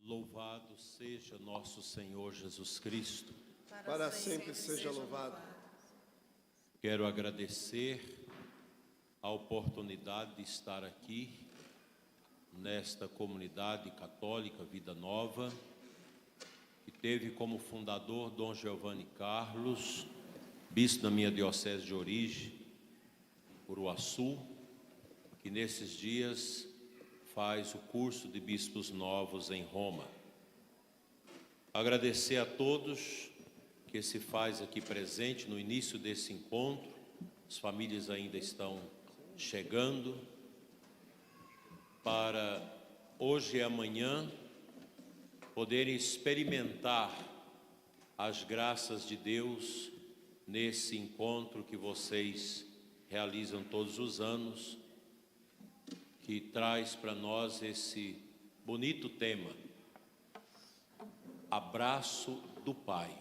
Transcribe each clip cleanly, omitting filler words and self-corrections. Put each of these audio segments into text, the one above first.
Louvado seja nosso Senhor Jesus Cristo. Para sempre seja louvado. Quero agradecer a oportunidade de estar aqui nesta comunidade católica Vida Nova, que teve como fundador Dom Giovanni Carlos, bispo da minha diocese de origem, Uruaçu, que nesses dias faz o curso de bispos novos em Roma. Agradecer a todos que se faz aqui presente no início desse encontro. As famílias ainda estão chegando para hoje e amanhã poderem experimentar as graças de Deus nesse encontro que vocês realizam todos os anos, que traz para nós esse bonito tema, abraço do Pai.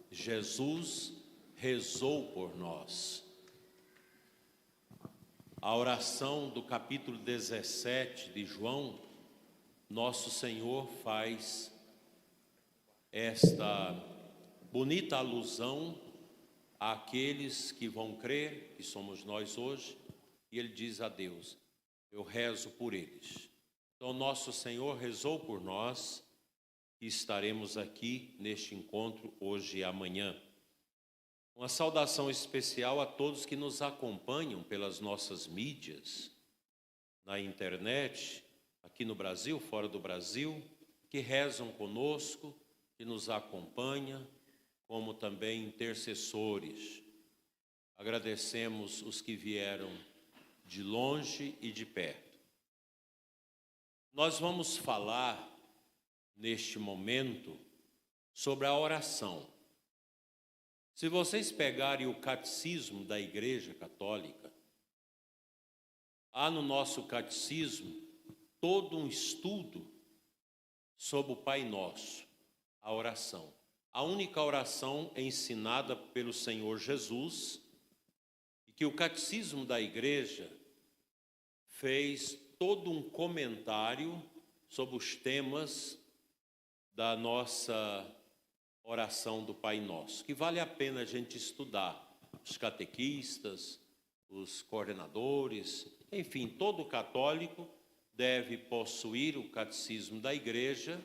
Jesus rezou por nós. A oração do capítulo 17 de João, nosso Senhor faz esta bonita alusão àqueles que vão crer, que somos nós hoje, e ele diz a Deus: eu rezo por eles. Então, nosso Senhor rezou por nós e estaremos aqui neste encontro hoje e amanhã. Uma saudação especial a todos que nos acompanham pelas nossas mídias, na internet, aqui no Brasil, fora do Brasil, que rezam conosco, que nos acompanham, como também intercessores. Agradecemos os que vieram de longe e de perto. Nós vamos falar, neste momento, sobre a oração. Se vocês pegarem o catecismo da Igreja Católica, há no nosso catecismo todo um estudo sobre o Pai Nosso, a oração. A única oração ensinada pelo Senhor Jesus, e que o catecismo da Igreja fez todo um comentário sobre os temas da nossa oração do Pai Nosso, que vale a pena a gente estudar. Os catequistas, os coordenadores, enfim, todo católico deve possuir o catecismo da Igreja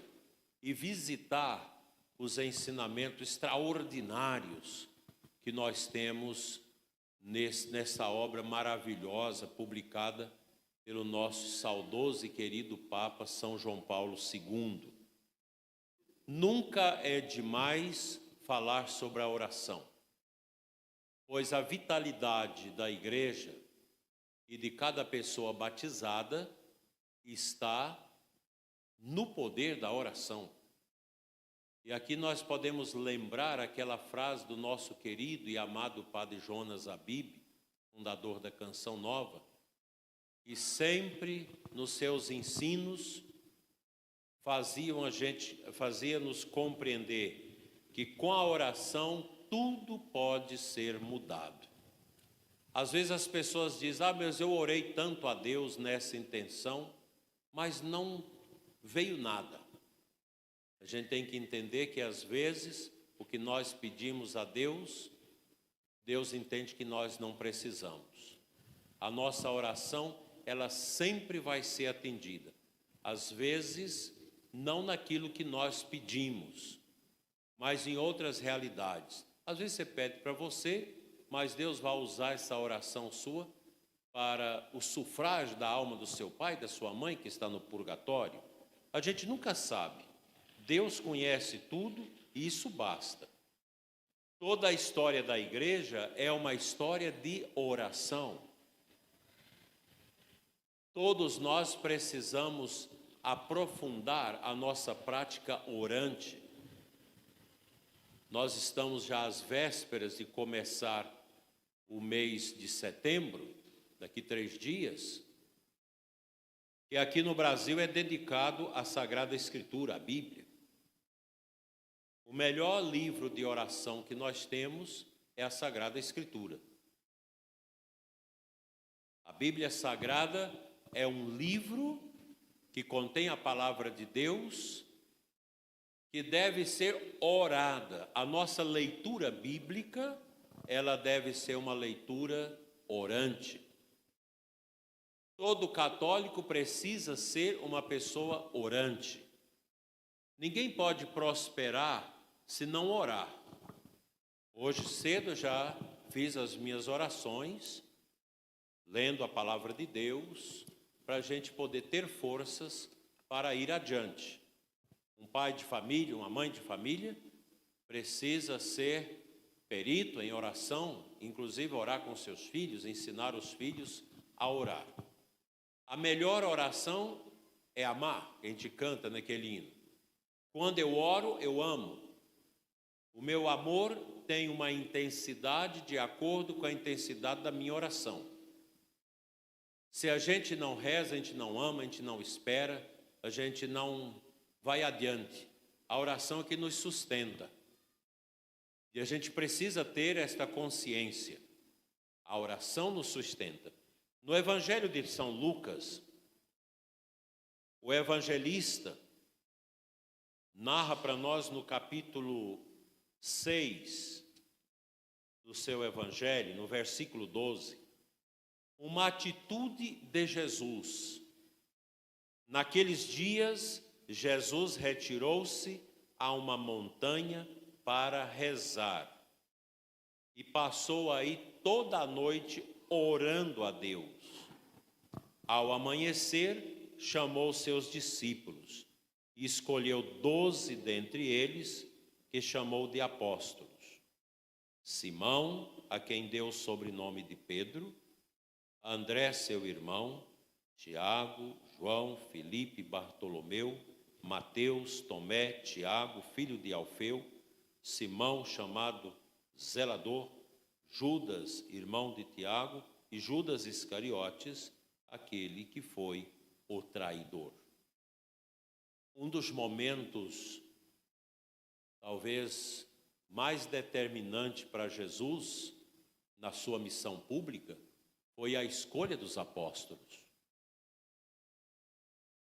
e visitar os ensinamentos extraordinários que nós temos nessa obra maravilhosa publicada pelo nosso saudoso e querido Papa São João Paulo II. Nunca é demais falar sobre a oração, pois a vitalidade da Igreja e de cada pessoa batizada está no poder da oração. E aqui nós podemos lembrar aquela frase do nosso querido e amado Padre Jonas Abib, fundador da Canção Nova, e sempre nos seus ensinos fazia-nos compreender que com a oração tudo pode ser mudado. Às vezes as pessoas dizem: mas eu orei tanto a Deus nessa intenção, mas não veio nada. A gente tem que entender que às vezes o que nós pedimos a Deus, Deus entende que nós não precisamos. A nossa oração, ela sempre vai ser atendida. Às vezes, não naquilo que nós pedimos, mas em outras realidades. Às vezes você pede para você, mas Deus vai usar essa oração sua para o sufrágio da alma do seu pai, da sua mãe, que está no purgatório. A gente nunca sabe. Deus conhece tudo e isso basta. Toda a história da Igreja é uma história de oração. Todos nós precisamos aprofundar a nossa prática orante. Nós estamos já às vésperas de começar o mês de setembro, daqui 3 dias, que aqui no Brasil é dedicado à Sagrada Escritura, à Bíblia. O melhor livro de oração que nós temos é a Sagrada Escritura. A Bíblia Sagrada é um livro que contém a palavra de Deus que deve ser orada. A nossa leitura bíblica, ela deve ser uma leitura orante. Todo católico precisa ser uma pessoa orante. Ninguém pode prosperar se não orar. Hoje cedo eu já fiz as minhas orações, lendo a palavra de Deus, para a gente poder ter forças para ir adiante. Um pai de família, uma mãe de família, precisa ser perito em oração, inclusive orar com seus filhos, ensinar os filhos a orar. A melhor oração é amar, a gente canta naquele hino. Quando eu oro, eu amo. O meu amor tem uma intensidade de acordo com a intensidade da minha oração. Se a gente não reza, a gente não ama, a gente não espera, a gente não vai adiante. A oração é que nos sustenta. E a gente precisa ter esta consciência. A oração nos sustenta. No Evangelho de São Lucas, o evangelista narra para nós no capítulo 6 do seu Evangelho, no versículo 12, uma atitude de Jesus. Naqueles dias, Jesus retirou-se a uma montanha para rezar e passou aí toda a noite orando a Deus. Ao amanhecer, chamou seus discípulos e escolheu 12 dentre eles, que chamou de apóstolos. Simão, a quem deu o sobrenome de Pedro, André, seu irmão, Tiago, João, Filipe, Bartolomeu, Mateus, Tomé, Tiago, filho de Alfeu, Simão, chamado Zelador, Judas, irmão de Tiago, e Judas Iscariotes, aquele que foi o traidor. Um dos momentos, talvez mais determinante para Jesus, na sua missão pública, foi a escolha dos apóstolos.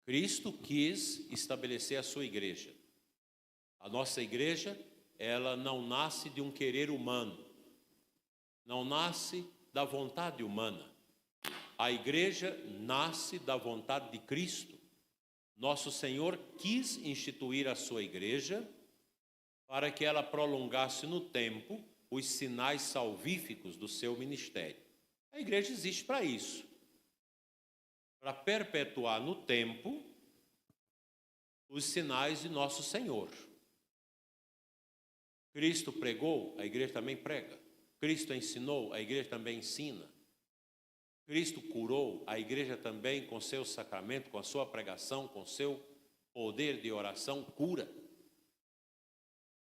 Cristo quis estabelecer a sua igreja. A nossa igreja, ela não nasce de um querer humano, não nasce da vontade humana. A igreja nasce da vontade de Cristo. Nosso Senhor quis instituir a sua igreja para que ela prolongasse no tempo os sinais salvíficos do seu ministério. A igreja existe para isso, para perpetuar no tempo os sinais de nosso Senhor. Cristo pregou, a igreja também prega. Cristo ensinou, a igreja também ensina. Cristo curou, a igreja também, com seu sacramento, com a sua pregação, com seu poder de oração, cura.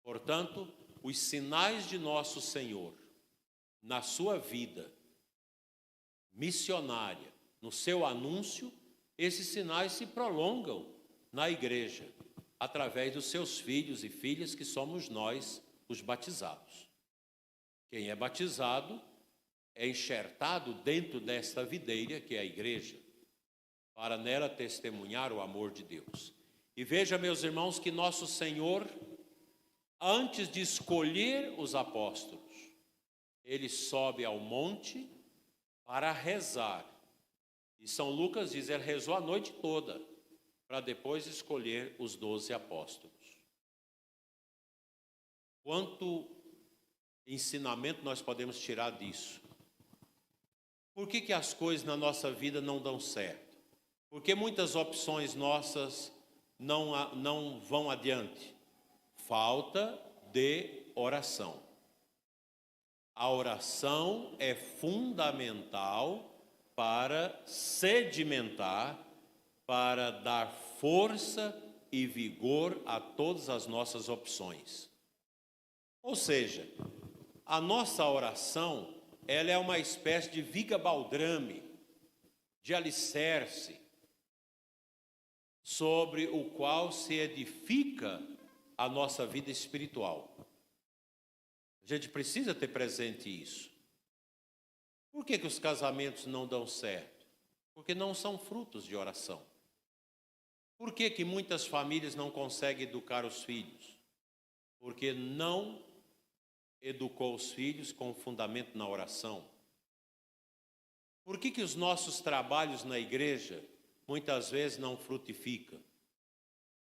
Portanto, os sinais de nosso Senhor na sua vida missionária, no seu anúncio, esses sinais se prolongam na igreja, através dos seus filhos e filhas, que somos nós, os batizados. Quem é batizado é enxertado dentro desta videira, que é a igreja, para nela testemunhar o amor de Deus. E veja, meus irmãos, que nosso Senhor, antes de escolher os apóstolos, ele sobe ao monte para rezar. E São Lucas diz, ele rezou a noite toda, para depois escolher os 12 apóstolos. Quanto ensinamento nós podemos tirar disso? Por que as coisas na nossa vida não dão certo? Porque muitas opções nossas não vão adiante. Falta de oração. A oração é fundamental para sedimentar, para dar força e vigor a todas as nossas opções. Ou seja, a nossa oração, ela é uma espécie de viga baldrame, de alicerce, sobre o qual se edifica a nossa vida espiritual. A gente precisa ter presente isso. Por que os casamentos não dão certo? Porque não são frutos de oração. Por que que muitas famílias não conseguem educar os filhos? Porque não educou os filhos com fundamento na oração. Por que que os nossos trabalhos na igreja muitas vezes não frutificam?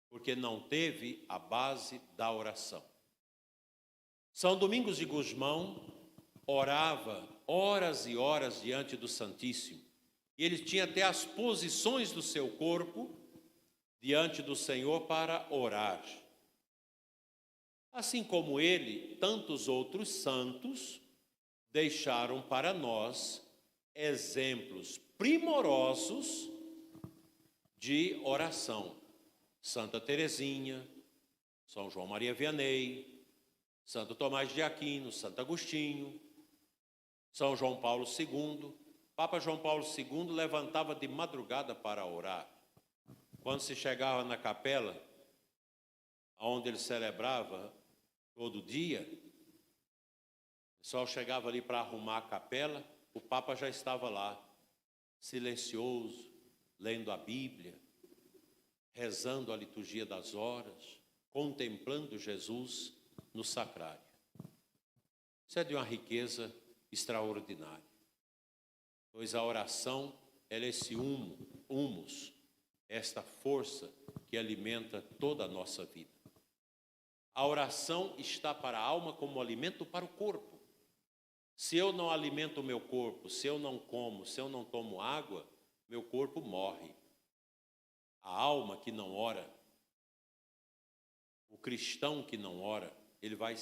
Porque não teve a base da oração. São Domingos de Gusmão orava horas e horas diante do Santíssimo. E ele tinha até as posições do seu corpo diante do Senhor para orar. Assim como ele, tantos outros santos deixaram para nós exemplos primorosos de oração. Santa Teresinha, São João Maria Vianney, Santo Tomás de Aquino, Santo Agostinho, São João Paulo II. Papa João Paulo II levantava de madrugada para orar. Quando se chegava na capela, onde ele celebrava todo dia, o pessoal chegava ali para arrumar a capela, o Papa já estava lá, silencioso, lendo a Bíblia, rezando a liturgia das horas, contemplando Jesus no sacrário. Isso é de uma riqueza extraordinária, pois a oração, ela é esse humus, esta força que alimenta toda a nossa vida. A oração está para a alma como alimento para o corpo. Se eu não alimento o meu corpo, se eu não como, se eu não tomo água, meu corpo morre. A alma que não ora, o cristão que não ora, ele vai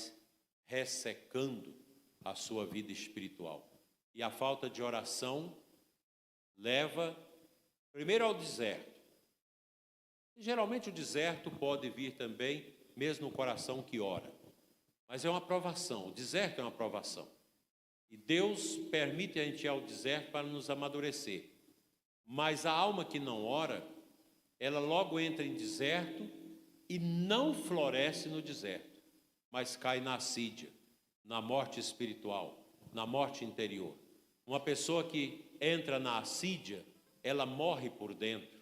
ressecando a sua vida espiritual. E a falta de oração leva primeiro ao deserto. E, geralmente o deserto pode vir também, mesmo no coração que ora. Mas é uma provação, o deserto é uma provação. E Deus permite a gente ir ao deserto para nos amadurecer. Mas a alma que não ora, ela logo entra em deserto e não floresce no deserto, mas cai na assídia, na morte espiritual, na morte interior. Uma pessoa que entra na assídia, ela morre por dentro.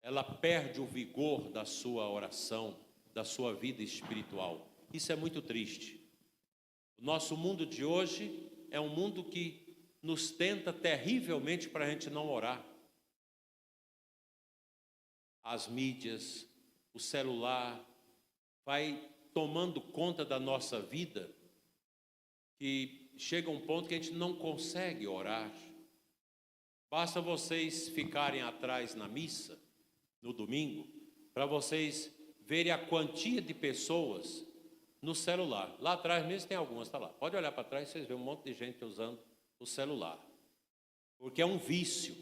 Ela perde o vigor da sua oração, da sua vida espiritual. Isso é muito triste. O nosso mundo de hoje é um mundo que nos tenta terrivelmente para a gente não orar. As mídias, o celular, vai tomando conta da nossa vida, que chega um ponto que a gente não consegue orar. Basta vocês ficarem atrás na missa, no domingo, para vocês verem a quantia de pessoas no celular. Lá atrás mesmo tem algumas, está lá. Pode olhar para trás, vocês vêem um monte de gente usando o celular. Porque é um vício.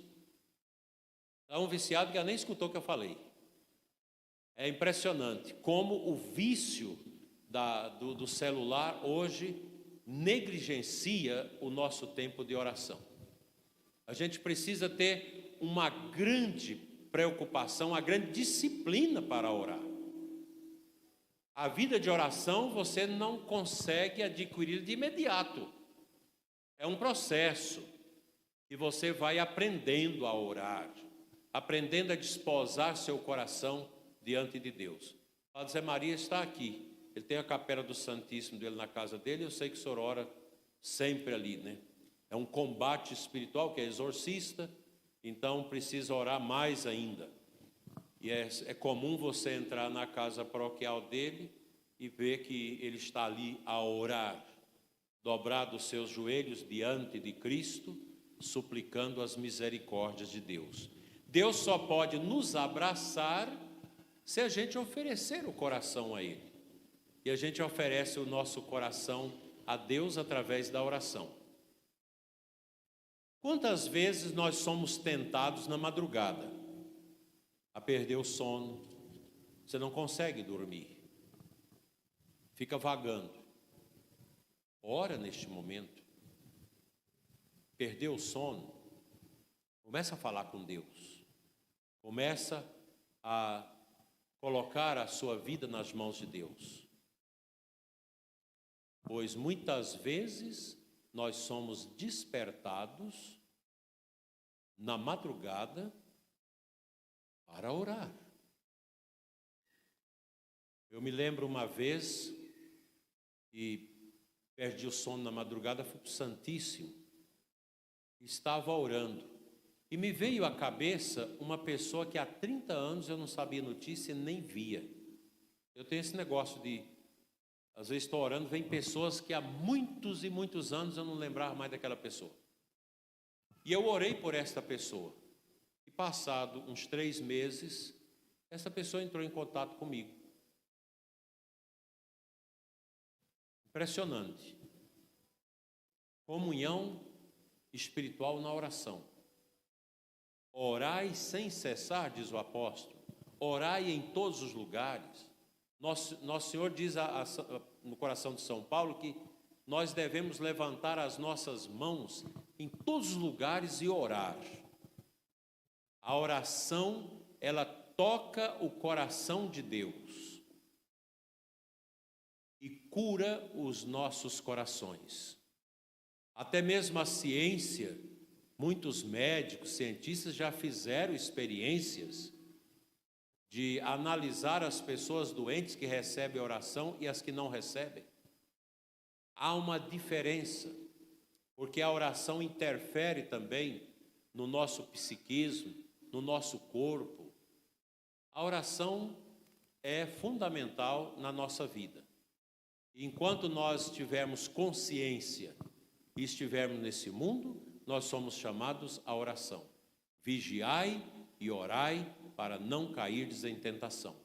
É um viciado que nem escutou o que eu falei. É impressionante como o vício do celular hoje negligencia o nosso tempo de oração. A gente precisa ter uma grande preocupação, uma grande disciplina para orar. A vida de oração você não consegue adquirir de imediato. É um processo e você vai aprendendo a orar, aprendendo a desposar seu coração diante de Deus. O Padre Zé Maria está aqui. Ele tem a capela do Santíssimo dele na casa dele. Eu sei que o senhor ora sempre ali, né? É um combate espiritual, que é exorcista, então precisa orar mais ainda. E é comum você entrar na casa paroquial dele e ver que ele está ali a orar, dobrado os seus joelhos diante de Cristo, suplicando as misericórdias de Deus. Deus só pode nos abraçar se a gente oferecer o coração a Ele. E a gente oferece o nosso coração a Deus através da oração. Quantas vezes nós somos tentados na madrugada a perder o sono? Você não consegue dormir, fica vagando. Ora neste momento. Perdeu o sono, começa a falar com Deus. Começa a colocar a sua vida nas mãos de Deus. Pois muitas vezes nós somos despertados na madrugada para orar. Eu me lembro uma vez e perdi o sono na madrugada, fui para o Santíssimo, estava orando e me veio à cabeça uma pessoa que há 30 anos eu não sabia notícia nem via. Eu tenho esse negócio de, às vezes estou orando, vem pessoas que há muitos e muitos anos eu não lembrava mais daquela pessoa. E eu orei por esta pessoa. E passado uns 3 meses, essa pessoa entrou em contato comigo. Impressionante. Comunhão espiritual na oração. Orai sem cessar, diz o apóstolo. Orai em todos os lugares. Nosso Senhor diz no coração de São Paulo que nós devemos levantar as nossas mãos em todos os lugares e orar. A oração, ela toca o coração de Deus e cura os nossos corações. Até mesmo a ciência, muitos médicos, cientistas já fizeram experiências de analisar as pessoas doentes que recebem oração e as que não recebem. Há uma diferença, porque a oração interfere também no nosso psiquismo, no nosso corpo. A oração é fundamental na nossa vida. Enquanto nós tivermos consciência e estivermos nesse mundo, nós somos chamados à oração. Vigiai e orai para não cairdes em tentação.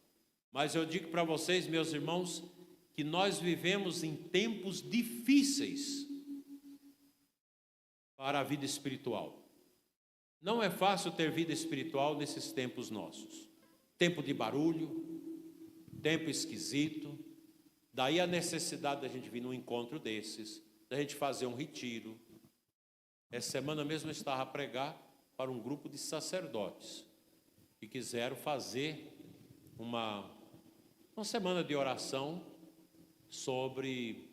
Mas eu digo para vocês, meus irmãos, que nós vivemos em tempos difíceis para a vida espiritual. Não é fácil ter vida espiritual nesses tempos nossos. Tempo de barulho, tempo esquisito. Daí a necessidade da gente vir num encontro desses, da gente fazer um retiro. Essa semana mesmo eu estava a pregar para um grupo de sacerdotes que quiseram fazer uma semana de oração sobre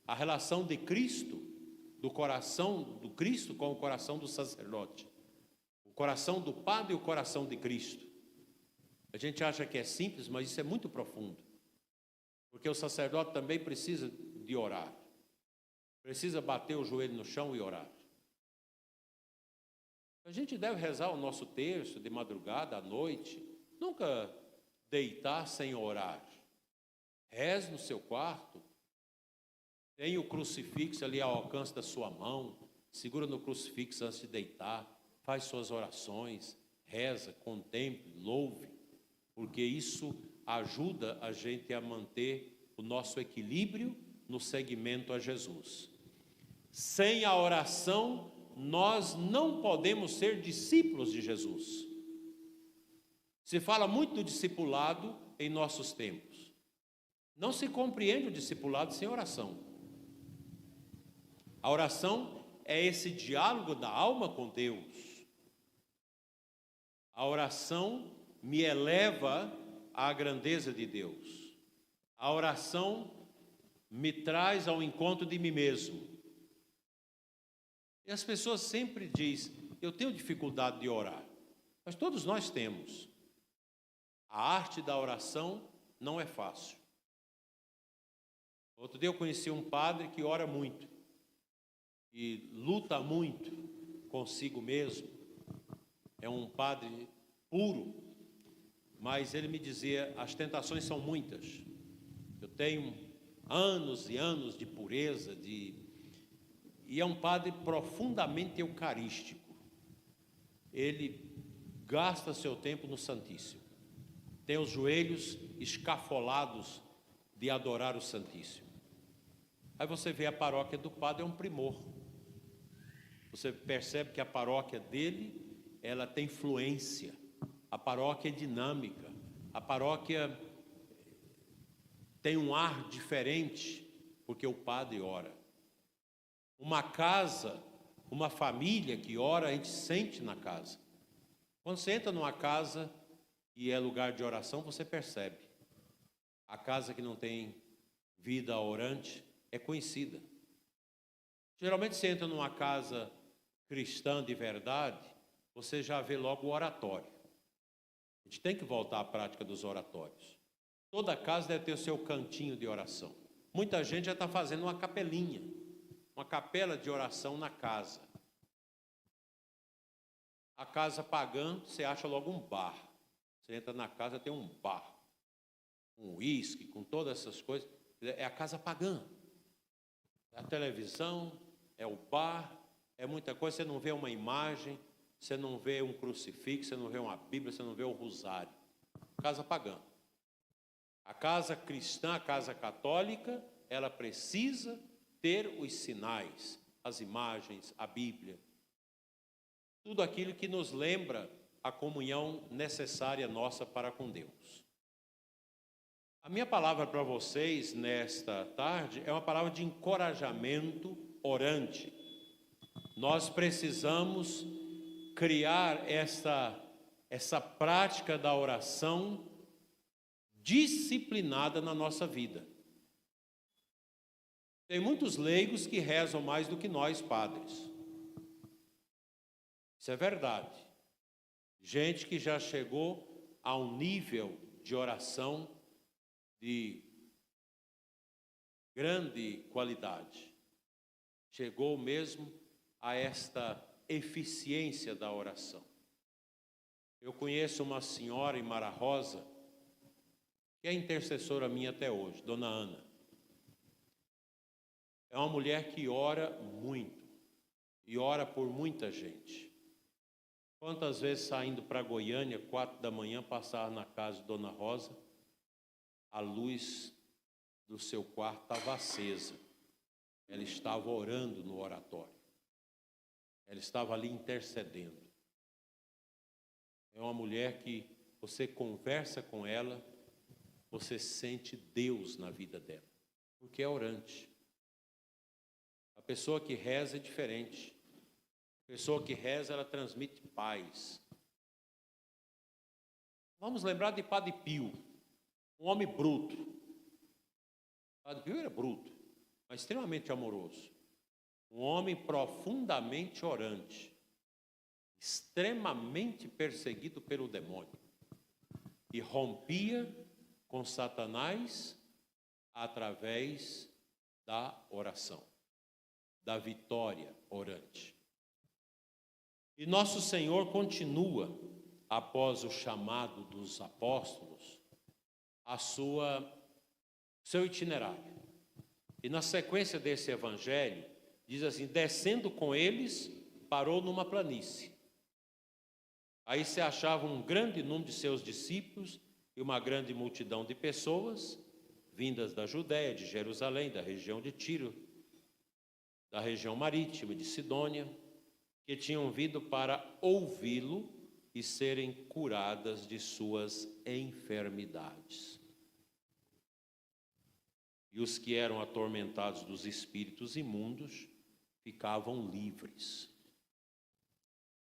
a relação de Cristo, do coração do Cristo com o coração do sacerdote. O coração do padre e o coração de Cristo. A gente acha que é simples, mas isso é muito profundo. Porque o sacerdote também precisa de orar. Precisa bater o joelho no chão e orar. A gente deve rezar o nosso terço de madrugada, à noite. Nunca deitar sem orar. Reze no seu quarto. Tenha o crucifixo ali ao alcance da sua mão. Segura no crucifixo antes de deitar. Faz suas orações. Reza, contemple, louve. Porque isso ajuda a gente a manter o nosso equilíbrio no seguimento a Jesus. Sem a oração, nós não podemos ser discípulos de Jesus. Se fala muito do discipulado em nossos tempos. Não se compreende o discipulado sem oração. A oração é esse diálogo da alma com Deus. A oração me eleva à grandeza de Deus. A oração me traz ao encontro de mim mesmo. E as pessoas sempre dizem, eu tenho dificuldade de orar. Mas todos nós temos. A arte da oração não é fácil. Outro dia eu conheci um padre que ora muito. E luta muito consigo mesmo. É um padre puro. Mas ele me dizia, as tentações são muitas. Eu tenho anos e anos de pureza, e é um padre profundamente eucarístico. Ele gasta seu tempo no Santíssimo. Tem os joelhos escafolados de adorar o Santíssimo. Aí você vê a paróquia do padre, é um primor. Você percebe que a paróquia dele, ela tem fluência. A paróquia é dinâmica. A paróquia tem um ar diferente, porque o padre ora. Uma casa, uma família que ora, a gente sente na casa. Quando você entra numa casa e é lugar de oração, você percebe. A casa que não tem vida orante é conhecida. Geralmente você entra numa casa cristã de verdade, você já vê logo o oratório. A gente tem que voltar à prática dos oratórios. Toda casa deve ter o seu cantinho de oração. Muita gente já está fazendo uma capelinha, uma capela de oração na casa. A casa pagã, você acha logo um bar. Você entra na casa, tem um bar, um uísque, com todas essas coisas. É a casa pagã. É a televisão, é o bar, é muita coisa. Você não vê uma imagem, você não vê um crucifixo, você não vê uma Bíblia, você não vê o rosário. Casa pagã. A casa cristã, a casa católica, ela precisa ter os sinais, as imagens, a Bíblia. Tudo aquilo que nos lembra a comunhão necessária nossa para com Deus. A minha palavra para vocês nesta tarde é uma palavra de encorajamento orante. Nós precisamos criar essa prática da oração disciplinada na nossa vida. Tem muitos leigos que rezam mais do que nós, padres. Isso é verdade. Gente que já chegou a um nível de oração de grande qualidade. Chegou mesmo a esta eficiência da oração. Eu conheço uma senhora em Mara Rosa, que é intercessora minha até hoje, Dona Ana. É uma mulher que ora muito, e ora por muita gente. Quantas vezes saindo para Goiânia, 4 da manhã, passava na casa de Dona Rosa, a luz do seu quarto estava acesa. Ela estava orando no oratório. Ela estava ali intercedendo. É uma mulher que você conversa com ela, você sente Deus na vida dela, porque é orante. A pessoa que reza é diferente. A pessoa que reza, ela transmite paz. Vamos lembrar de Padre Pio, um homem bruto. Padre Pio era bruto, mas extremamente amoroso. Um homem profundamente orante, extremamente perseguido pelo demônio. E rompia com Satanás através da oração, da vitória orante. E nosso Senhor continua, após o chamado dos apóstolos, seu itinerário. E na sequência desse evangelho, diz assim: descendo com eles, parou numa planície. Aí se achava um grande número de seus discípulos e uma grande multidão de pessoas, vindas da Judéia, de Jerusalém, da região de Tiro, da região marítima de Sidônia, que tinham vindo para ouvi-lo e serem curadas de suas enfermidades. E os que eram atormentados dos espíritos imundos ficavam livres.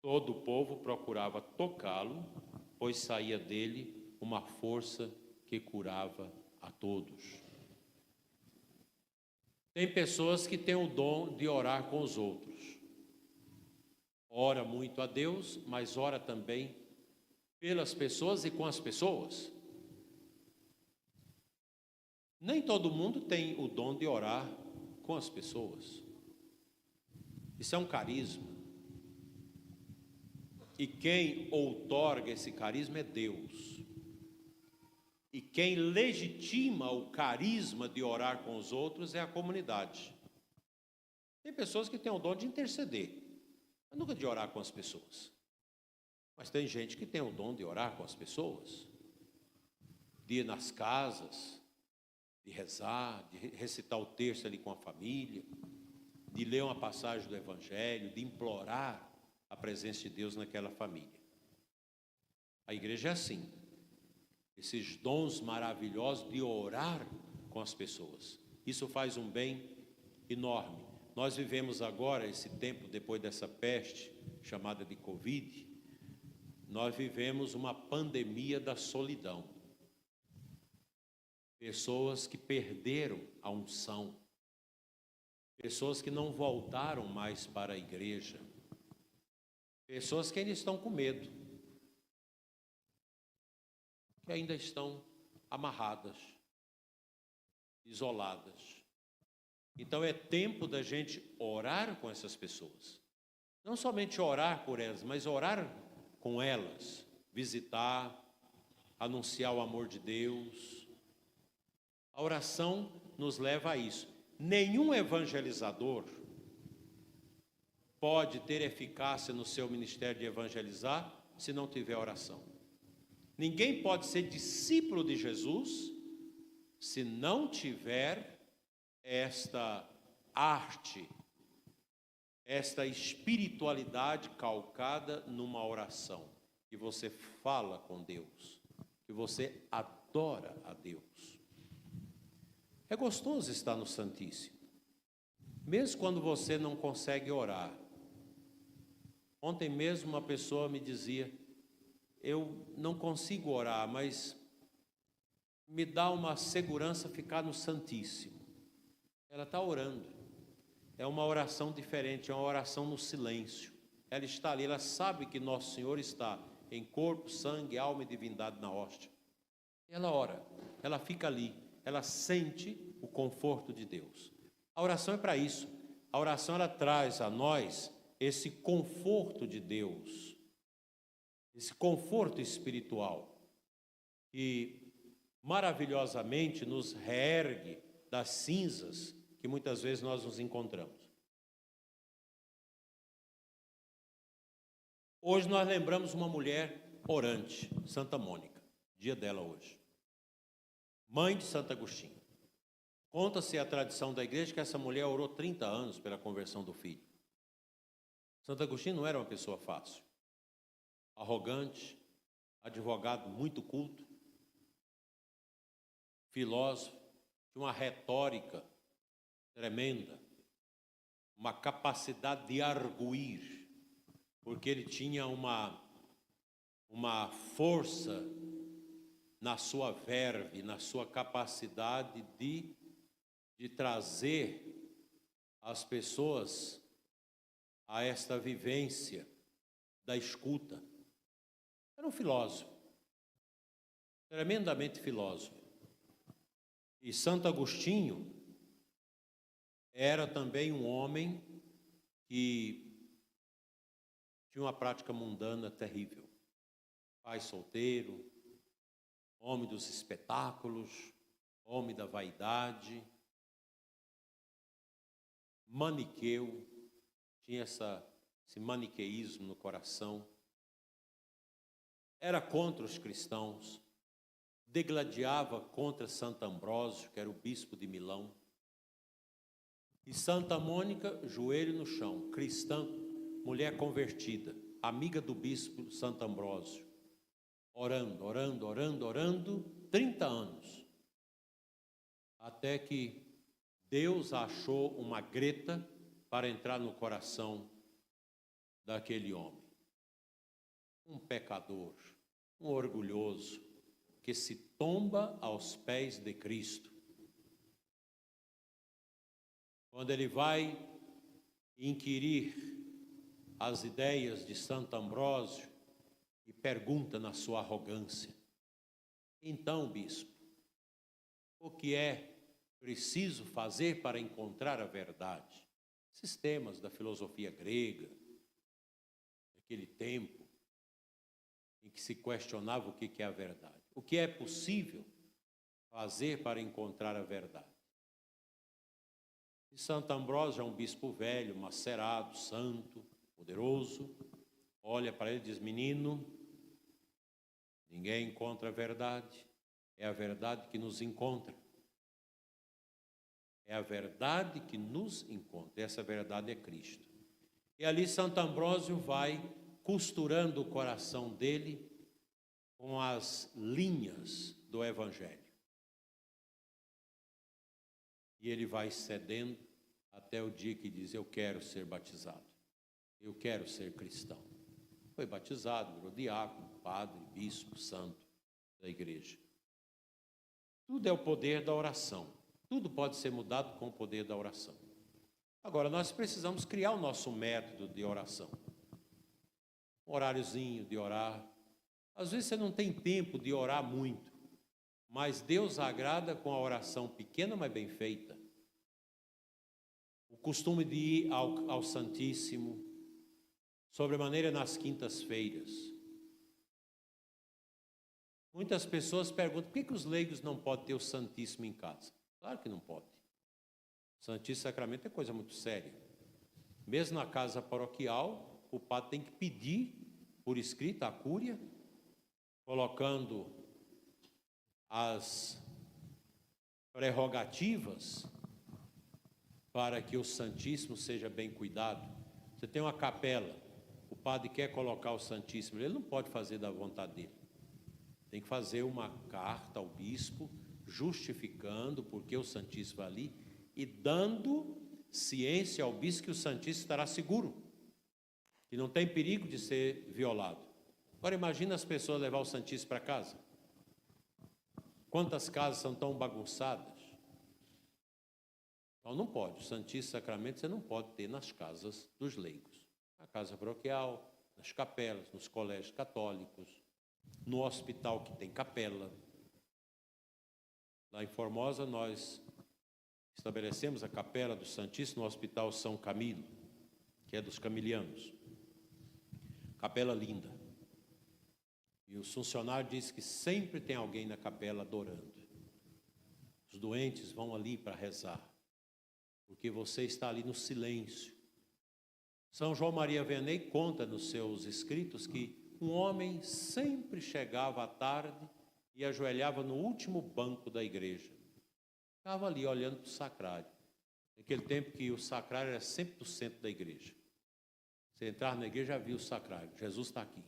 Todo o povo procurava tocá-lo, pois saía dele uma força que curava a todos. Tem pessoas que têm o dom de orar com os outros. Ora muito a Deus, mas ora também pelas pessoas e com as pessoas. Nem todo mundo tem o dom de orar com as pessoas. Isso é um carisma. E quem outorga esse carisma é Deus. E quem legitima o carisma de orar com os outros é a comunidade. Tem pessoas que têm o dom de interceder, mas nunca de orar com as pessoas. Mas tem gente que tem o dom de orar com as pessoas, de ir nas casas, de rezar, de recitar o texto ali com a família, de ler uma passagem do Evangelho, de implorar a presença de Deus naquela família. A igreja é assim, esses dons maravilhosos de orar com as pessoas. Isso faz um bem enorme. Nós vivemos agora esse tempo, depois dessa peste chamada de Covid, nós vivemos uma pandemia da solidão. Pessoas que perderam a unção, pessoas que não voltaram mais para a igreja, pessoas que ainda estão com medo, que ainda estão amarradas, isoladas. Então é tempo da gente orar com essas pessoas. Não somente orar por elas, mas orar com elas, visitar, anunciar o amor de Deus. A oração nos leva a isso. Nenhum evangelizador pode ter eficácia no seu ministério de evangelizar se não tiver oração. Ninguém pode ser discípulo de Jesus se não tiver esta arte, esta espiritualidade calcada numa oração, que você fala com Deus, que você adora a Deus. É gostoso estar no Santíssimo, mesmo quando você não consegue orar. Ontem mesmo uma pessoa me dizia: eu não consigo orar, mas me dá uma segurança ficar no Santíssimo. Ela está orando. É uma oração diferente, é uma oração no silêncio. Ela está ali, ela sabe que Nosso Senhor está em corpo, sangue, alma e divindade na hóstia. Ela ora, ela fica ali, ela sente o conforto de Deus. A oração é para isso. A oração, ela traz a nós esse conforto de Deus, esse conforto espiritual, que maravilhosamente nos reergue das cinzas que muitas vezes nós nos encontramos. Hoje nós lembramos uma mulher orante, Santa Mônica, dia dela hoje. Mãe de Santo Agostinho. Conta-se a tradição da igreja que essa mulher orou 30 anos pela conversão do filho. Santo Agostinho não era uma pessoa fácil. Arrogante, advogado muito culto, filósofo, tinha uma retórica tremenda, uma capacidade de arguir, porque ele tinha uma força na sua verve, na sua capacidade de trazer as pessoas a esta vivência da escuta. Era um filósofo, tremendamente filósofo. E Santo Agostinho era também um homem que tinha uma prática mundana terrível. Pai solteiro, homem dos espetáculos, homem da vaidade, maniqueu, tinha esse maniqueísmo no coração, era contra os cristãos, degladiava contra Santo Ambrósio, que era o bispo de Milão, e Santa Mônica, joelho no chão, cristã, mulher convertida, amiga do bispo Santo Ambrósio, orando, 30 anos, até que Deus achou uma greta para entrar no coração daquele homem. Um pecador, um orgulhoso, que se tomba aos pés de Cristo. Quando ele vai inquirir as ideias de Santo Ambrósio e pergunta na sua arrogância: então, bispo, o que é preciso fazer para encontrar a verdade? Sistemas da filosofia grega, daquele tempo em que se questionava o que é a verdade. O que é possível fazer para encontrar a verdade? E Santo Ambrósio é um bispo velho, macerado, santo, poderoso, olha para ele e diz: menino, ninguém encontra a verdade, é a verdade que nos encontra. É a verdade que nos encontra, essa verdade é Cristo. E ali Santo Ambrósio vai costurando o coração dele com as linhas do Evangelho. E ele vai cedendo até o dia que diz: eu quero ser batizado, eu quero ser cristão. Foi batizado, virou diácono, padre, bispo, santo da igreja. Tudo é o poder da oração. Tudo pode ser mudado com o poder da oração. Agora, nós precisamos criar o nosso método de oração. Um horáriozinho de orar. Às vezes você não tem tempo de orar muito, Mas Deus agrada com a oração pequena, mas bem feita. O costume de ir ao Santíssimo, sobremaneira nas quintas-feiras. Muitas pessoas perguntam, por que os leigos não podem ter o Santíssimo em casa? Claro que não pode. O Santíssimo Sacramento é coisa muito séria. Mesmo na casa paroquial, o padre tem que pedir por escrito à cúria, colocando as prerrogativas para que o Santíssimo seja bem cuidado. Você tem uma capela, o padre quer colocar o Santíssimo, ele não pode fazer da vontade dele. Tem que fazer uma carta ao bispo, justificando porque o Santíssimo vai ali e dando ciência ao bispo que o Santíssimo estará seguro, que não tem perigo de ser violado. Agora imagina as pessoas levar o Santíssimo para casa. Quantas casas são tão bagunçadas? Então não pode, o Santíssimo Sacramento você não pode ter nas casas dos leigos. Na casa paroquial, nas capelas, nos colégios católicos, no hospital que tem capela. Lá em Formosa nós estabelecemos a capela do Santíssimo no Hospital São Camilo, que é dos camilianos. Capela linda. E os funcionários dizem que sempre tem alguém na capela adorando. Os doentes vão ali para rezar, porque você está ali no silêncio. São João Maria Vianney conta nos seus escritos que um homem sempre chegava à tarde e ajoelhava no último banco da igreja. Ficava ali olhando para o sacrário. Naquele tempo que o sacrário era sempre do centro da igreja. Você entrar na igreja já viu o sacrário. Jesus está aqui.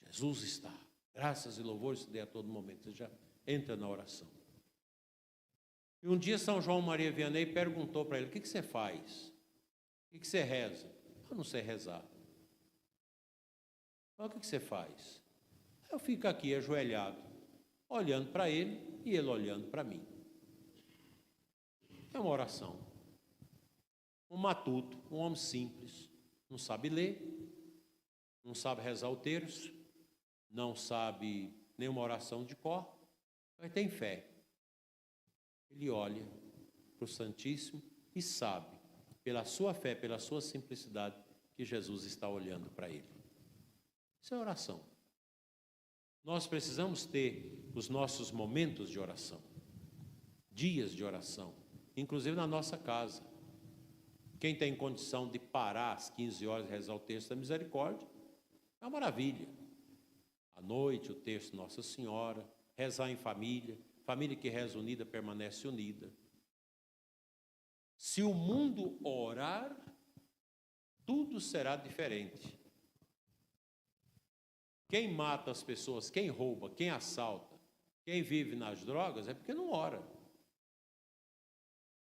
Jesus está. Graças e louvores se dê a todo momento. Você já entra na oração. E um dia São João Maria Vianney perguntou para ele, o que você faz? O que você reza? Eu não sei rezar. Mas o que você faz? Eu fico aqui ajoelhado, olhando para ele e ele olhando para mim. É uma oração. Um matuto, um homem simples, não sabe ler, não sabe rezar o terço, não sabe nenhuma oração de cor, mas tem fé. Ele olha para o Santíssimo e sabe, pela sua fé, pela sua simplicidade, que Jesus está olhando para ele. Isso é oração. Nós precisamos ter os nossos momentos de oração, dias de oração, inclusive na nossa casa. Quem tem condição de parar às 15 horas e rezar o terço da misericórdia, é uma maravilha. À noite, o terço Nossa Senhora, rezar em família, família que reza unida permanece unida. Se o mundo orar, tudo será diferente. Quem mata as pessoas, quem rouba, quem assalta, quem vive nas drogas, é porque não ora.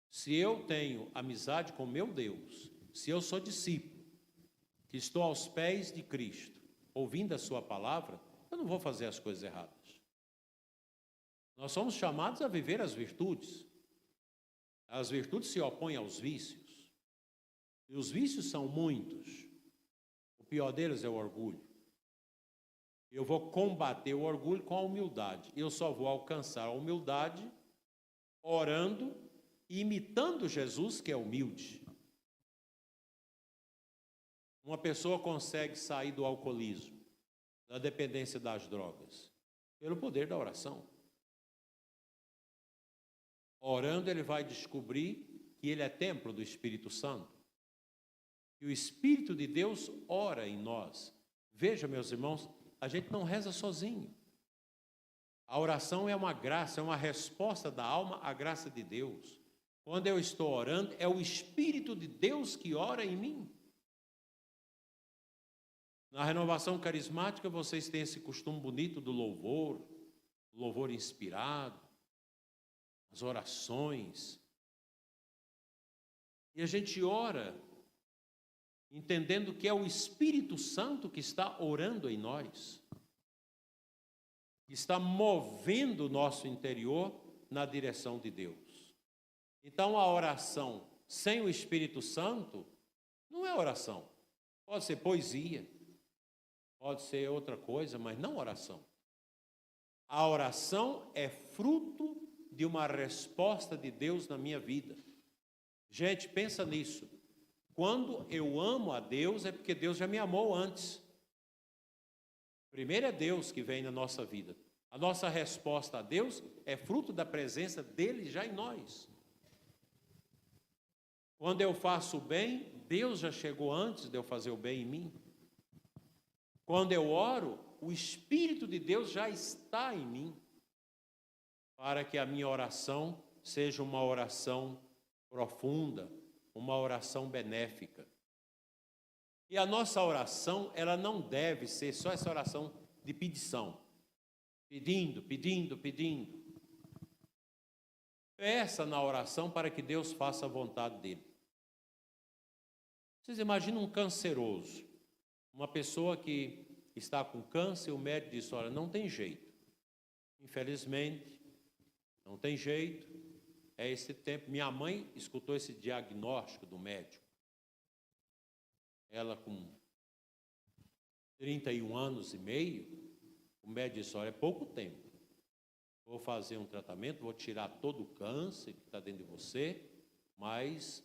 Se eu tenho amizade com meu Deus, se eu sou discípulo, que estou aos pés de Cristo, ouvindo a sua palavra, eu não vou fazer as coisas erradas. Nós somos chamados a viver as virtudes. As virtudes se opõem aos vícios. E os vícios são muitos. O pior deles é o orgulho. Eu vou combater o orgulho com a humildade. Eu só vou alcançar a humildade orando e imitando Jesus, que é humilde. Uma pessoa consegue sair do alcoolismo, da dependência das drogas, pelo poder da oração. Orando, ele vai descobrir que ele é templo do Espírito Santo. E o Espírito de Deus ora em nós. Veja, meus irmãos, a gente não reza sozinho. A oração é uma graça, é uma resposta da alma à graça de Deus. Quando eu estou orando, é o Espírito de Deus que ora em mim. Na renovação carismática, vocês têm esse costume bonito do louvor inspirado, as orações. E a gente ora entendendo que é o Espírito Santo que está orando em nós, que está movendo o nosso interior na direção de Deus. Então, a oração sem o Espírito Santo não é oração. Pode ser poesia, pode ser outra coisa, mas não oração. A oração é fruto de uma resposta de Deus na minha vida. Gente, pensa nisso. Quando eu amo a Deus, é porque Deus já me amou antes. Primeiro é Deus que vem na nossa vida. A nossa resposta a Deus é fruto da presença dele já em nós. Quando eu faço o bem, Deus já chegou antes de eu fazer o bem em mim. Quando eu oro, o Espírito de Deus já está em mim, para que a minha oração seja uma oração profunda, uma oração benéfica. E a nossa oração, ela não deve ser só essa oração de pedição. Pedindo, pedindo, pedindo. Peça na oração para que Deus faça a vontade dele. Vocês imaginam um canceroso, uma pessoa que está com câncer, o médico diz, olha, não tem jeito. Infelizmente, não tem jeito. É esse tempo. Minha mãe escutou esse diagnóstico do médico. Ela com 31 anos e meio, o médico disse, olha, é pouco tempo. Vou fazer um tratamento, vou tirar todo o câncer que está dentro de você, mas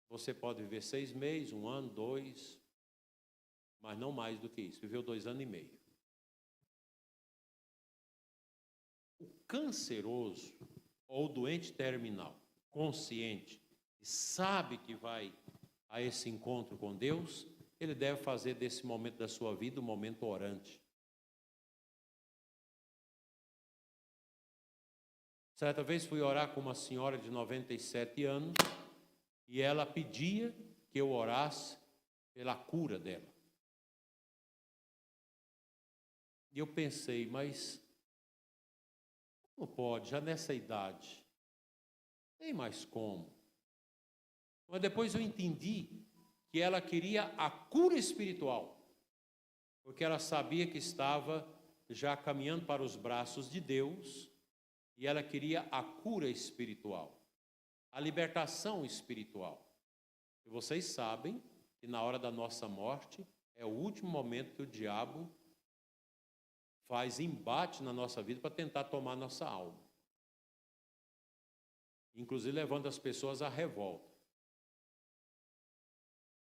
você pode viver 6 meses, 1 ano, 2, mas não mais do que isso. Viveu 2 anos e meio. O canceroso ou doente terminal, consciente, sabe que vai a esse encontro com Deus, ele deve fazer desse momento da sua vida um momento orante. Certa vez fui orar com uma senhora de 97 anos e ela pedia que eu orasse pela cura dela. E eu pensei, mas como pode, já nessa idade? Nem mais como. Mas depois eu entendi que ela queria a cura espiritual, porque ela sabia que estava já caminhando para os braços de Deus e ela queria a cura espiritual, a libertação espiritual. E vocês sabem que na hora da nossa morte é o último momento que o diabo faz embate na nossa vida para tentar tomar nossa alma. Inclusive levando as pessoas à revolta.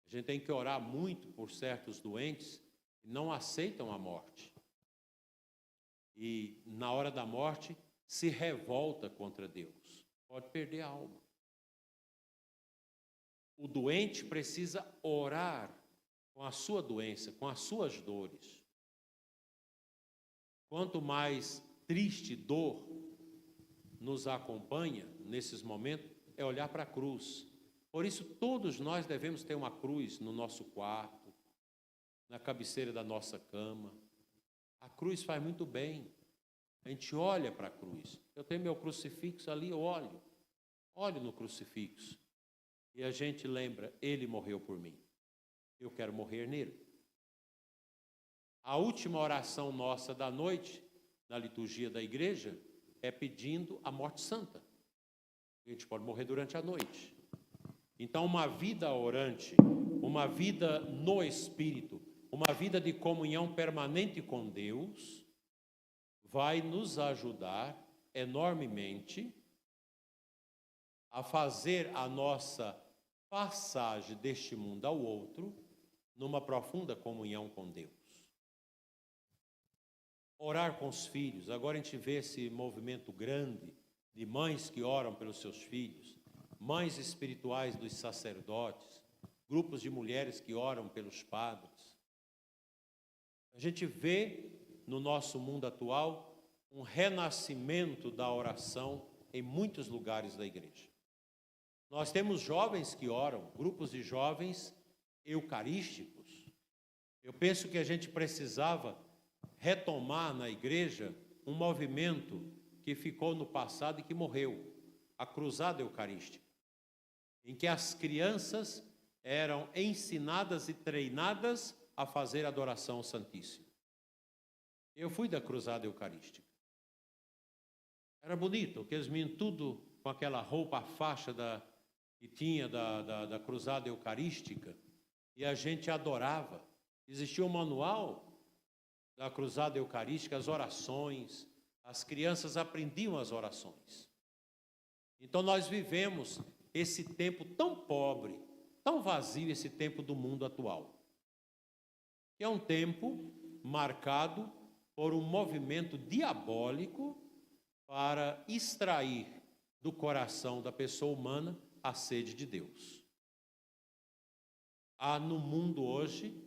A gente tem que orar muito por certos doentes que não aceitam a morte. E na hora da morte se revolta contra Deus. Pode perder a alma. O doente precisa orar com a sua doença, com as suas dores. Quanto mais triste dor nos acompanha nesses momentos, é olhar para a cruz. Por isso, todos nós devemos ter uma cruz no nosso quarto, na cabeceira da nossa cama. A cruz faz muito bem. A gente olha para a cruz. Eu tenho meu crucifixo ali, eu olho no crucifixo. E a gente lembra, ele morreu por mim. Eu quero morrer nele. A última oração nossa da noite, na liturgia da igreja, é pedindo a morte santa. A gente pode morrer durante a noite. Então, uma vida orante, uma vida no Espírito, uma vida de comunhão permanente com Deus, vai nos ajudar enormemente a fazer a nossa passagem deste mundo ao outro numa profunda comunhão com Deus. Orar com os filhos. Agora a gente vê esse movimento grande de mães que oram pelos seus filhos, mães espirituais dos sacerdotes, grupos de mulheres que oram pelos padres. A gente vê no nosso mundo atual um renascimento da oração em muitos lugares da igreja. Nós temos jovens que oram, grupos de jovens eucarísticos. Eu penso que a gente precisava retomar na igreja um movimento que ficou no passado e que morreu, a cruzada eucarística, em que as crianças eram ensinadas e treinadas a fazer adoração ao Santíssimo. Eu fui da cruzada eucarística. Era bonito, aqueles meninos tudo com aquela roupa, a faixa que tinha da cruzada eucarística, e a gente adorava. Existia um manual da cruzada eucarística, as orações, as crianças aprendiam as orações. Então nós vivemos esse tempo tão pobre, tão vazio, esse tempo do mundo atual. Que é um tempo marcado por um movimento diabólico para extrair do coração da pessoa humana a sede de Deus. Há no mundo hoje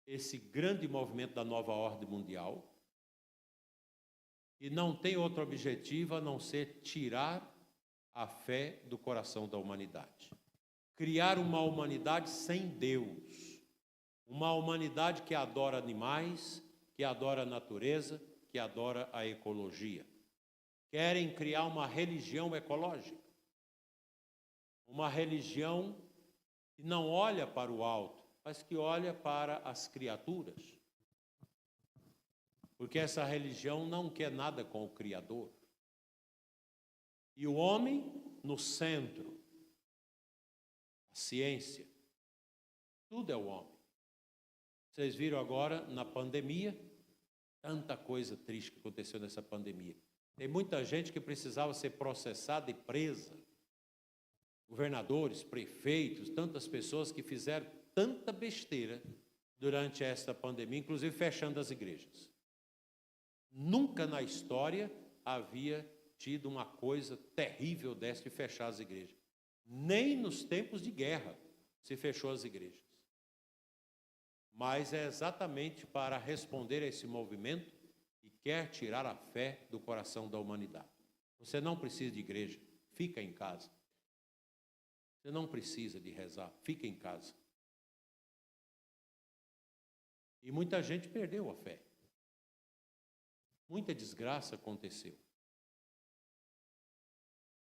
esse grande movimento da nova ordem mundial, e não tem outro objetivo a não ser tirar a fé do coração da humanidade. Criar uma humanidade sem Deus. Uma humanidade que adora animais, que adora a natureza, que adora a ecologia. Querem criar uma religião ecológica. Uma religião que não olha para o alto, mas que olha para as criaturas. Porque essa religião não quer nada com o Criador. E o homem no centro. A ciência. Tudo é o homem. Vocês viram agora na pandemia, tanta coisa triste que aconteceu nessa pandemia. Tem muita gente que precisava ser processada e presa. Governadores, prefeitos, tantas pessoas que fizeram tanta besteira durante esta pandemia, inclusive fechando as igrejas. Nunca na história havia tido uma coisa terrível dessa de fechar as igrejas. Nem nos tempos de guerra se fechou as igrejas. Mas é exatamente para responder a esse movimento que quer tirar a fé do coração da humanidade. Você não precisa de igreja, fica em casa. Você não precisa de rezar, fica em casa. E muita gente perdeu a fé. Muita desgraça aconteceu.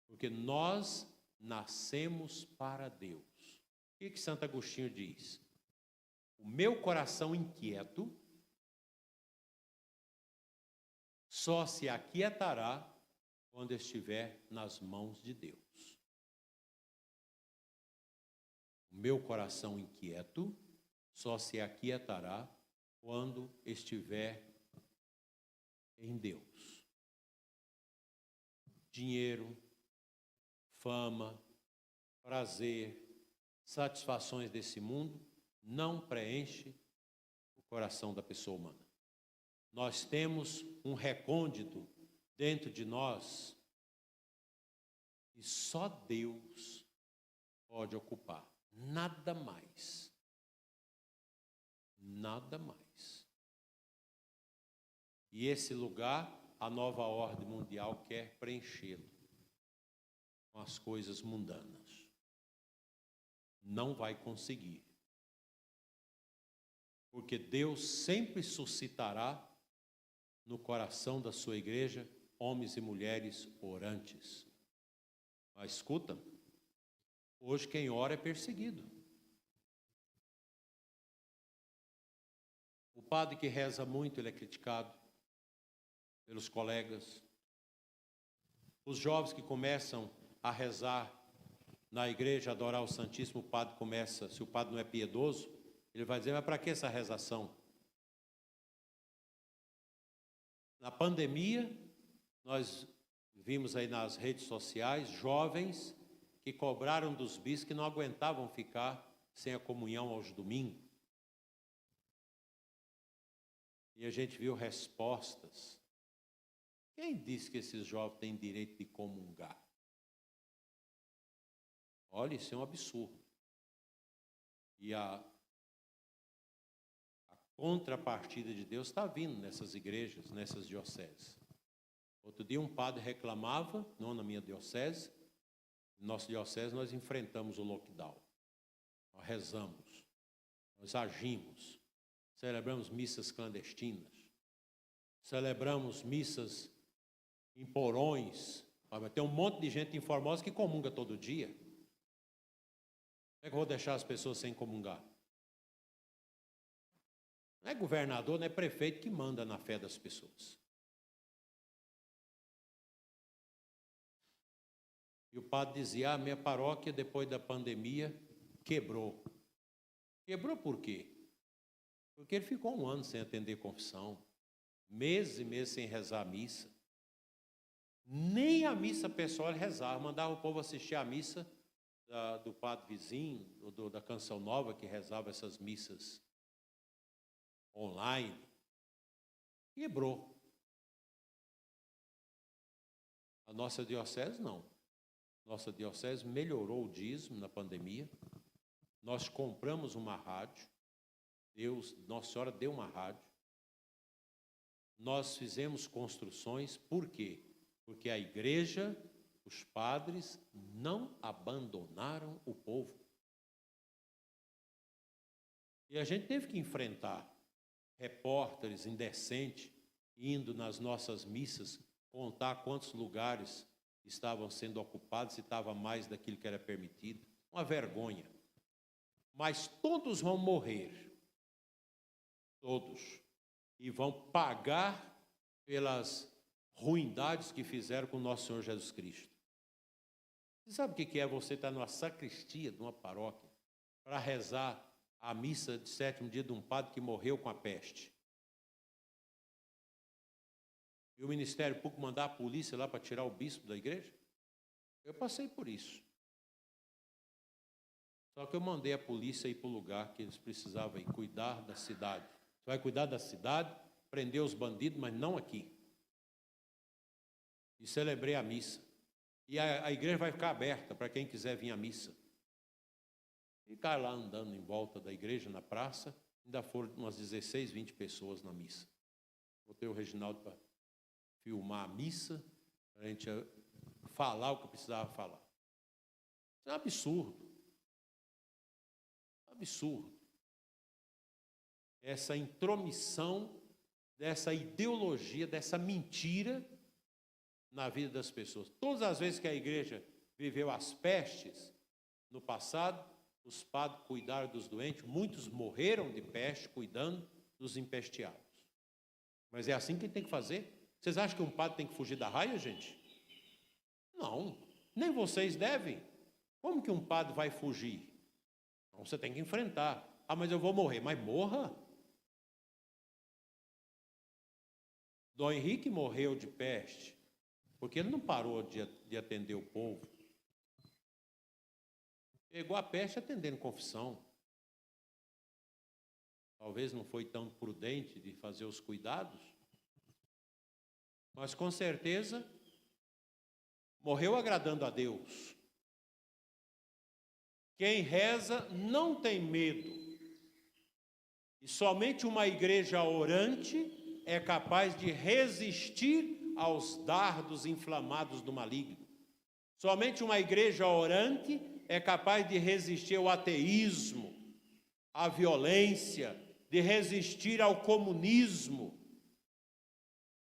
Porque nós nascemos para Deus. O que Santo Agostinho diz? O meu coração inquieto só se aquietará quando estiver nas mãos de Deus. O meu coração inquieto só se aquietará quando estiver em Deus. Dinheiro, fama, prazer, satisfações desse mundo não preenche o coração da pessoa humana. Nós temos um recôndito dentro de nós e só Deus pode ocupar. Nada mais. Nada mais. E esse lugar, a nova ordem mundial quer preenchê-lo com as coisas mundanas. Não vai conseguir. Porque Deus sempre suscitará no coração da sua igreja homens e mulheres orantes. Mas escuta, hoje quem ora é perseguido. O padre que reza muito, ele é criticado pelos colegas. Os jovens que começam a rezar na igreja, a adorar o Santíssimo, o padre começa, se o padre não é piedoso, ele vai dizer, mas para que essa rezação? Na pandemia, nós vimos aí nas redes sociais jovens que cobraram dos bispos que não aguentavam ficar sem a comunhão aos domingos. E a gente viu respostas. Quem disse que esses jovens têm direito de comungar? Olha, isso é um absurdo. E a contrapartida de Deus está vindo nessas igrejas, nessas dioceses. Outro dia um padre reclamava, não na minha diocese, na nossa diocese nós enfrentamos o lockdown. Nós rezamos, nós agimos, celebramos missas clandestinas, celebramos missas em porões. Tem um monte de gente em Formosa que comunga todo dia. Como é que eu vou deixar as pessoas sem comungar? Não é governador, não é prefeito que manda na fé das pessoas. E o padre dizia, a minha paróquia depois da pandemia quebrou. Quebrou por quê? Porque ele ficou um ano sem atender confissão, meses e meses sem rezar a missa. Nem a missa pessoal ele rezava, mandava o povo assistir a missa do padre vizinho, da Canção Nova, que rezava essas missas online. Quebrou. A nossa diocese não. Nossa diocese melhorou o dízimo na pandemia. Nós compramos uma rádio. Nossa Senhora deu uma rádio. Nós fizemos construções. Por quê? Porque a igreja, os padres, não abandonaram o povo. E a gente teve que enfrentar repórteres indecentes, indo nas nossas missas, contar quantos lugares estavam sendo ocupados, se estava mais daquilo que era permitido. Uma vergonha. Mas todos vão morrer. Todos. E vão pagar pelas ruindades que fizeram com o nosso Senhor Jesus Cristo. Você sabe o que é você estar numa sacristia de uma paróquia para rezar a missa de 7º dia de um padre que morreu com a peste? E o Ministério Público mandar a polícia lá para tirar o bispo da igreja? Eu passei por isso. Só que eu mandei a polícia ir para o lugar que eles precisavam ir, cuidar da cidade. Você vai cuidar da cidade, prender os bandidos, mas não aqui. E celebrei a missa. E a igreja vai ficar aberta para quem quiser vir à missa. Ficar lá andando em volta da igreja, na praça, ainda foram umas 16, 20 pessoas na missa. Botei o Reginaldo para filmar a missa, para a gente falar o que precisava falar. Isso é um absurdo. Absurdo. Essa intromissão dessa ideologia, dessa mentira na vida das pessoas. Todas as vezes que a igreja viveu as pestes no passado, os padres cuidaram dos doentes, muitos morreram de peste cuidando dos empesteados. Mas é assim que tem que fazer? Vocês acham que um padre tem que fugir da raia, gente? Não, nem vocês devem. Como que um padre vai fugir? Então você tem que enfrentar. Ah, mas eu vou morrer. Mas morra. Dom Henrique morreu de peste porque ele não parou de atender o povo. Pegou a peste atendendo confissão. Talvez não foi tão prudente de fazer os cuidados, mas com certeza morreu agradando a Deus. Quem reza não tem medo. E somente uma igreja orante é capaz de resistir aos dardos inflamados do maligno. Somente uma igreja orante é capaz de resistir ao ateísmo, à violência, de resistir ao comunismo,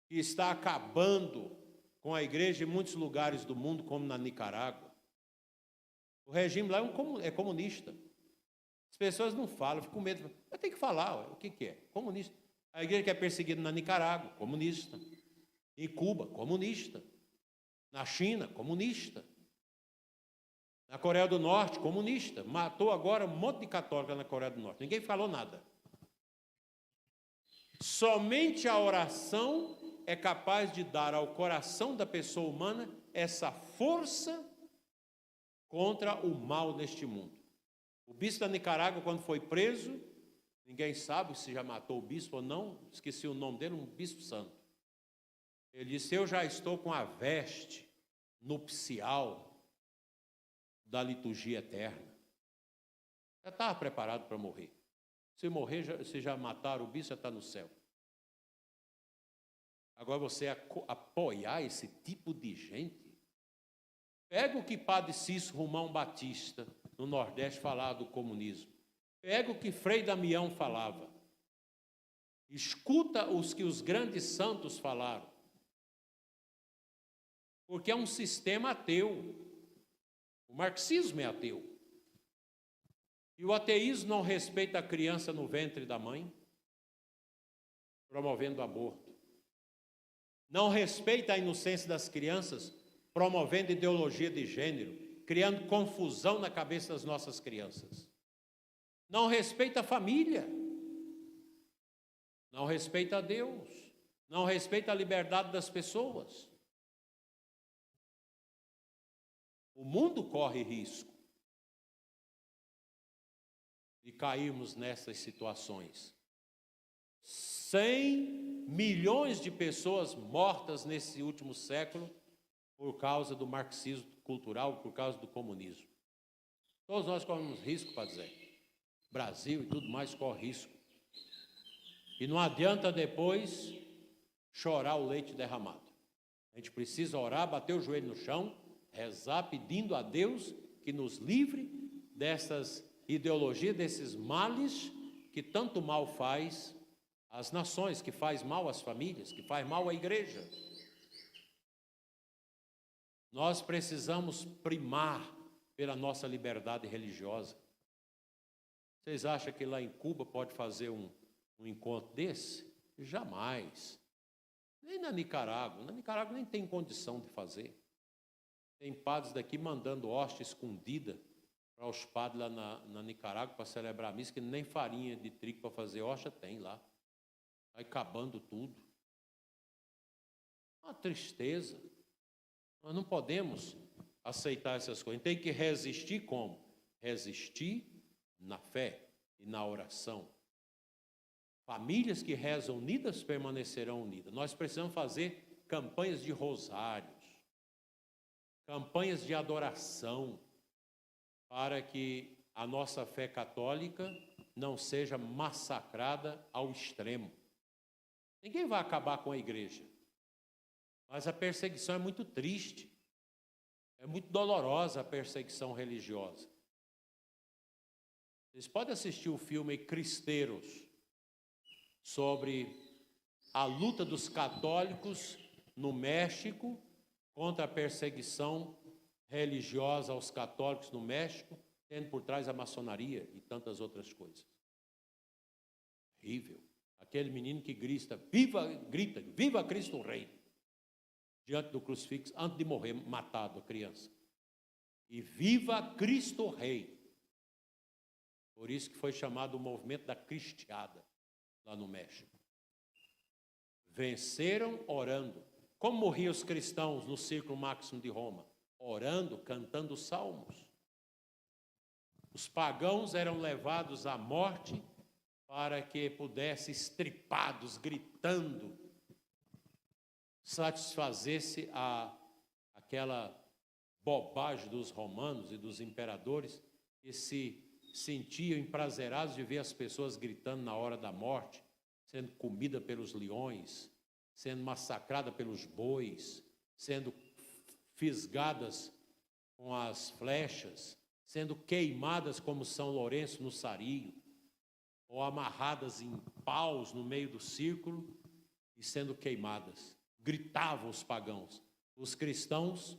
que está acabando com a igreja em muitos lugares do mundo, como na Nicarágua. O regime lá é comunista. As pessoas não falam, ficam com medo. Mas tem que falar, o que é? Comunista. A igreja que é perseguida na Nicarágua, comunista. Em Cuba, comunista. Na China, comunista. Na Coreia do Norte, comunista. Matou agora um monte de católica na Coreia do Norte. Ninguém falou nada. Somente a oração é capaz de dar ao coração da pessoa humana essa força contra o mal neste mundo. O bispo da Nicarágua, quando foi preso, ninguém sabe se já matou o bispo ou não, esqueci o nome dele, um bispo santo. Ele disse: eu já estou com a veste nupcial da liturgia eterna. Já estava preparado para morrer. Se morrer, se já mataram o bispo, já está no céu. Agora você apoiar esse tipo de gente. Pega o que Padre Cícero Romão Batista, no Nordeste, falava do comunismo. Pega o que Frei Damião falava. Escuta os que os grandes santos falaram. Porque é um sistema ateu. O marxismo é ateu. E o ateísmo não respeita a criança no ventre da mãe, promovendo o aborto. Não respeita a inocência das crianças, promovendo ideologia de gênero, criando confusão na cabeça das nossas crianças. Não respeita a família. Não respeita a Deus. Não respeita a liberdade das pessoas. O mundo corre risco de cairmos nessas situações. 100 milhões de pessoas mortas nesse último século por causa do marxismo cultural, por causa do comunismo. Todos nós corremos risco, para dizer. Brasil e tudo mais corre risco. E não adianta depois chorar o leite derramado. A gente precisa orar, bater o joelho no chão, rezar, pedindo a Deus que nos livre dessas ideologias, desses males que tanto mal faz às nações, que faz mal às famílias, que faz mal à igreja. Nós precisamos primar pela nossa liberdade religiosa. Vocês acham que lá em Cuba pode fazer um encontro desse? Jamais. Nem na Nicarágua. Na Nicarágua nem tem condição de fazer. Tem padres daqui mandando hóstia escondida para os padres lá na Nicarágua para celebrar a missa, que nem farinha de trigo para fazer hóstia tem lá. Vai acabando tudo. Uma tristeza. Nós não podemos aceitar essas coisas. Tem que resistir como? Resistir na fé e na oração. Famílias que rezam unidas permanecerão unidas. Nós precisamos fazer campanhas de rosários, campanhas de adoração, para que a nossa fé católica não seja massacrada ao extremo. Ninguém vai acabar com a igreja, mas a perseguição é muito triste, é muito dolorosa a perseguição religiosa. Vocês podem assistir o filme Cristeiros, sobre a luta dos católicos no México contra a perseguição religiosa aos católicos no México, tendo por trás a maçonaria e tantas outras coisas. Horrível. Aquele menino que grita, viva Cristo Rei, diante do crucifixo, antes de morrer, matado a criança. E viva Cristo Rei. Por isso que foi chamado o movimento da Cristiada, lá no México. Venceram orando. Como morriam os cristãos no Círculo Máximo de Roma? Orando, cantando salmos. Os pagãos eram levados à morte para que pudessem, estripados, gritando, satisfazesse aquela bobagem dos romanos e dos imperadores, que se sentiam emprazerados de ver as pessoas gritando na hora da morte, sendo comida pelos leões, sendo massacrada pelos bois, sendo fisgadas com as flechas, sendo queimadas como São Lourenço no Sario, ou amarradas em paus no meio do círculo e sendo queimadas. Gritavam os pagãos. Os cristãos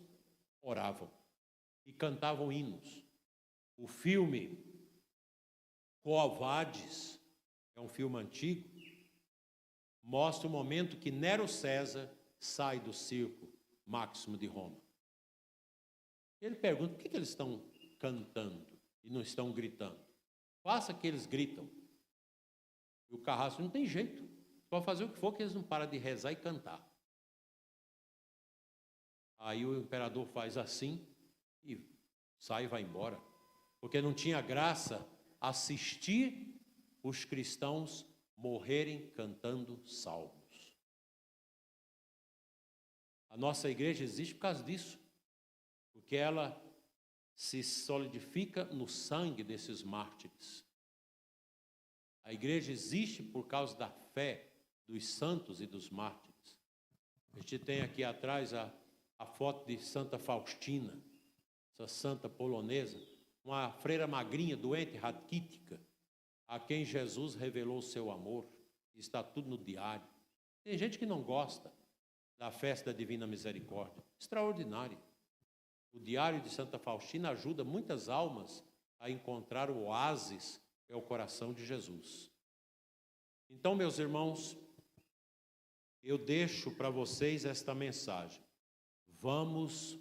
oravam e cantavam hinos. O filme Quo Vadis, é um filme antigo, mostra o momento que Nero César sai do Círculo Máximo de Roma. Ele pergunta, por que eles estão cantando e não estão gritando? Faça que eles gritam. E o carrasco não tem jeito. Pode fazer o que for, que eles não param de rezar e cantar. Aí o imperador faz assim e sai e vai embora. Porque não tinha graça assistir os cristãos morrerem cantando salmos. A nossa igreja existe por causa disso, porque ela se solidifica no sangue desses mártires. A igreja existe por causa da fé dos santos e dos mártires. A gente tem aqui atrás a foto de Santa Faustina, essa santa polonesa, uma freira magrinha, doente, raquítica, a quem Jesus revelou o seu amor. Está tudo no diário. Tem gente que não gosta da festa da Divina Misericórdia. Extraordinário. O diário de Santa Faustina ajuda muitas almas a encontrar o oásis, que é o coração de Jesus. Então, meus irmãos, eu deixo para vocês esta mensagem. Vamos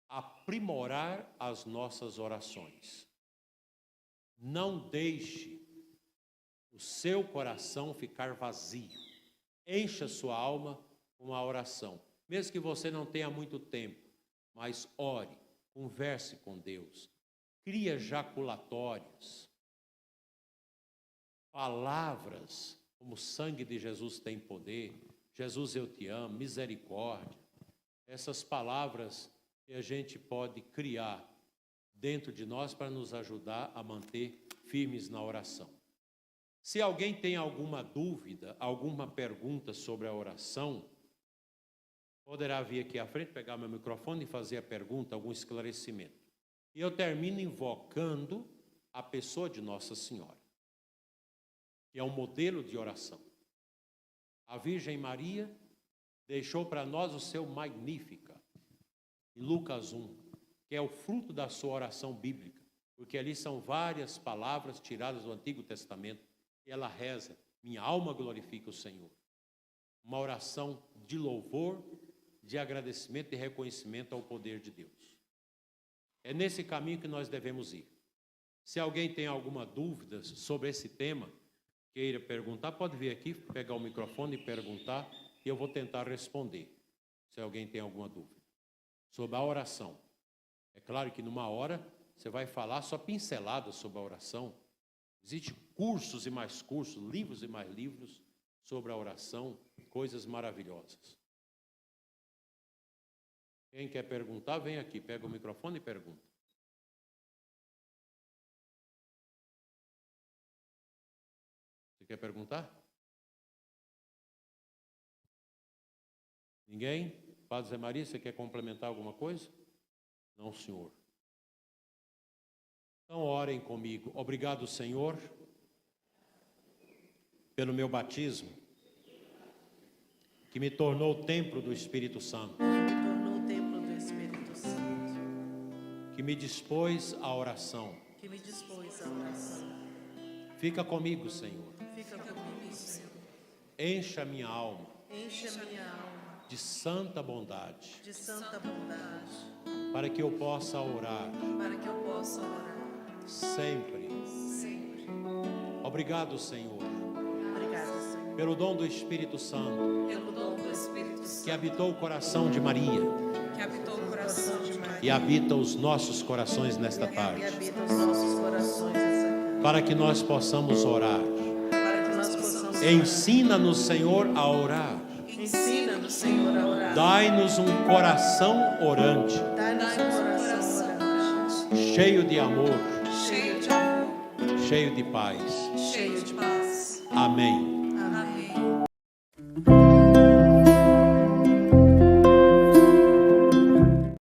aprimorar as nossas orações. Não deixe o seu coração ficar vazio. Encha sua alma com a oração. Mesmo que você não tenha muito tempo, mas ore, Converse com Deus. Cria jaculatórios. Palavras como o sangue de Jesus tem poder. Jesus, eu te amo. Misericórdia. Essas palavras que a gente pode criar dentro de nós para nos ajudar a manter firmes na oração. Se alguém tem alguma dúvida, alguma pergunta sobre a oração, poderá vir aqui à frente, pegar meu microfone e fazer a pergunta, algum esclarecimento. E eu termino invocando a pessoa de Nossa Senhora, que é um modelo de oração. A Virgem Maria deixou para nós o seu Magnífica, em Lucas 1, que é o fruto da sua oração bíblica, porque ali são várias palavras tiradas do Antigo Testamento, e ela reza, minha alma glorifica o Senhor. Uma oração de louvor, de agradecimento e reconhecimento ao poder de Deus. É nesse caminho que nós devemos ir. Se alguém tem alguma dúvida sobre esse tema, queira perguntar, pode vir aqui, pegar o microfone e perguntar, e eu vou tentar responder, se alguém tem alguma dúvida. Sobre a oração. É claro que numa hora você vai falar só pinceladas sobre a oração. Existem cursos e mais cursos, livros e mais livros sobre a oração, coisas maravilhosas. Quem quer perguntar, vem aqui, pega o microfone e pergunta. Você quer perguntar? Ninguém? Padre Zé Maria, você quer complementar alguma coisa? Não, senhor. Então, orem comigo. Obrigado, Senhor, pelo meu batismo, que me tornou o templo do Espírito Santo. Que me dispôs à oração. Fica comigo, Senhor. Encha minha alma. De santa bondade. Para que eu possa orar. Sempre. Obrigado, Senhor. Pelo dom do Espírito Santo. Que habitou o coração de Maria. E habita os nossos corações nesta tarde. Para que nós possamos orar. Ensina-nos, Senhor, a orar. Dai-nos um coração orante. Cheio de amor. Cheio de paz. Amém.